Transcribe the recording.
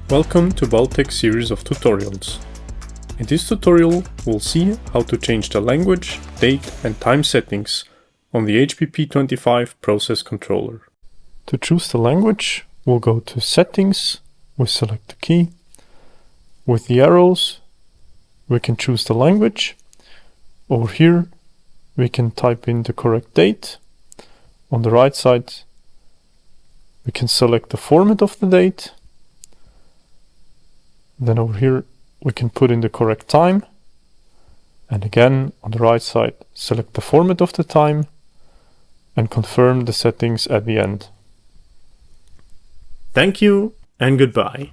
Welcome to BalTec series of tutorials. In this tutorial, we'll see how to change the language, date and time settings on the HPP-25 process controller. To choose the language, we'll go to Settings, we select the key. With the arrows, we can choose the language. Over here, we can type in the correct date. On the right side, we can select the format of the date. Then over here, we can put in the correct time. And again, on the right side, select the format of the time and confirm the settings at the end. Thank you and goodbye.